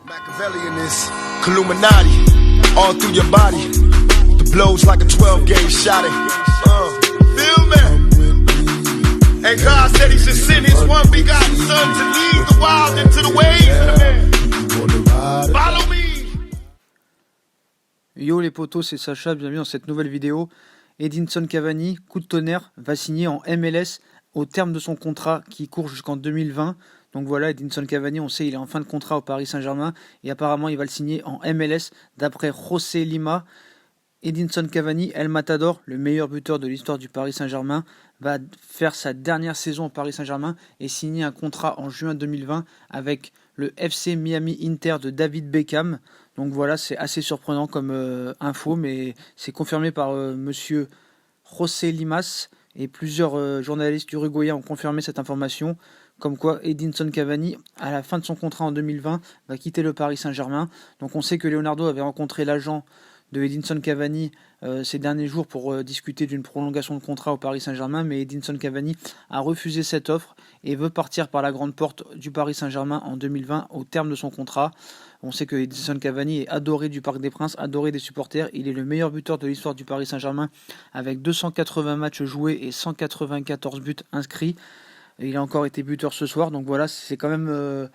Machiavelli in this Illuminati, all through your body. The blows like a 12-gauge shot. Feel me? And God said He should send His one begotten Son to lead the wild into the ways of the man. Follow me. Yo les potos, c'est Sacha, bienvenue dans cette nouvelle vidéo. Edinson Cavani, coup de tonnerre, va signer en MLS au terme de son contrat qui court jusqu'en 2020. Donc voilà, Edinson Cavani, on sait, il est en fin de contrat au Paris Saint-Germain et apparemment il va le signer en MLS d'après José Lima. Edinson Cavani, El Matador, le meilleur buteur de l'histoire du Paris Saint-Germain, va faire sa dernière saison au Paris Saint-Germain et signer un contrat en juin 2020 avec le FC Miami Inter de David Beckham. Donc voilà, c'est assez surprenant comme info, mais c'est confirmé par monsieur José Limas et plusieurs journalistes uruguayens ont confirmé cette information, comme quoi Edinson Cavani, à la fin de son contrat en 2020, va quitter le Paris Saint-Germain. Donc on sait que Leonardo avait rencontré l'agent de Edinson Cavani ces derniers jours pour discuter d'une prolongation de contrat au Paris Saint-Germain, mais Edinson Cavani a refusé cette offre et veut partir par la grande porte du Paris Saint-Germain en 2020 au terme de son contrat. On sait que Edinson Cavani est adoré du Parc des Princes, adoré des supporters. Il est le meilleur buteur de l'histoire du Paris Saint-Germain avec 280 matchs joués et 194 buts inscrits. Il a encore été buteur ce soir, donc voilà, c'est quand même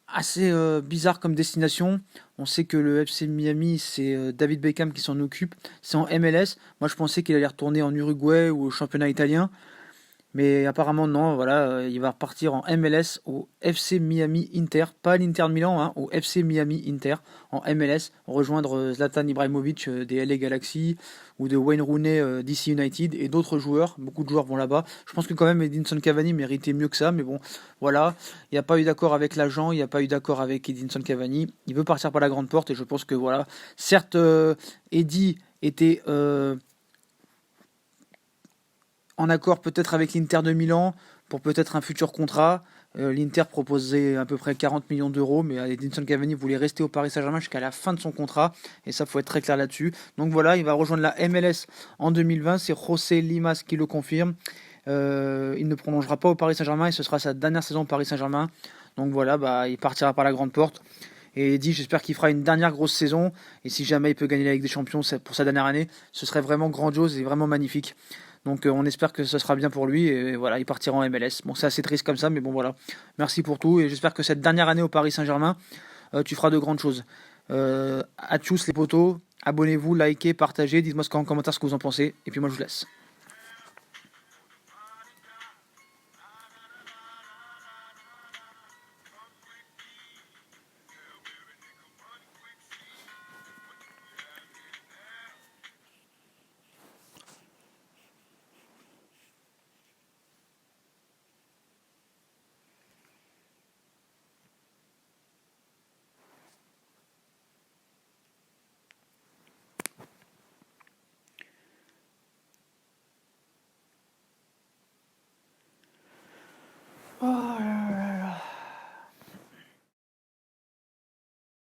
assez bizarre comme destination. On sait que le FC Miami, c'est David Beckham qui s'en occupe. C'est en MLS. Moi, je pensais qu'il allait retourner en Uruguay ou au championnat italien. Mais apparemment, non. Voilà, il va repartir en MLS au FC Miami Inter. Pas à l'Inter de Milan, hein, au FC Miami Inter en MLS. Rejoindre Zlatan Ibrahimovic des LA Galaxy ou de Wayne Rooney DC United et d'autres joueurs. Beaucoup de joueurs vont là-bas. Je pense que quand même Edinson Cavani méritait mieux que ça. Mais bon, voilà. Il n'y a pas eu d'accord avec l'agent. Il n'y a pas eu d'accord avec Edinson Cavani. Il veut partir par la grande porte. Et je pense que voilà. Certes, Eddie était en accord peut-être avec l'Inter de Milan pour peut-être un futur contrat. L'Inter proposait à peu près 40 millions d'euros, mais Edinson Cavani voulait rester au Paris Saint-Germain jusqu'à la fin de son contrat, et ça, faut être très clair là-dessus. Donc voilà, il va rejoindre la MLS en 2020, c'est José Limas qui le confirme. Il ne prolongera pas au Paris Saint-Germain, et ce sera sa dernière saison au Paris Saint-Germain. Donc voilà, il partira par la grande porte. Et Eddie, j'espère qu'il fera une dernière grosse saison, et si jamais il peut gagner la Ligue des Champions pour sa dernière année, ce serait vraiment grandiose et vraiment magnifique. Donc on espère que ce sera bien pour lui et voilà, il partira en MLS. Bon, c'est assez triste comme ça, mais bon voilà. Merci pour tout et j'espère que cette dernière année au Paris Saint-Germain, tu feras de grandes choses. À tous les potos, abonnez-vous, likez, partagez, dites-moi en commentaire ce que vous en pensez et puis moi je vous laisse.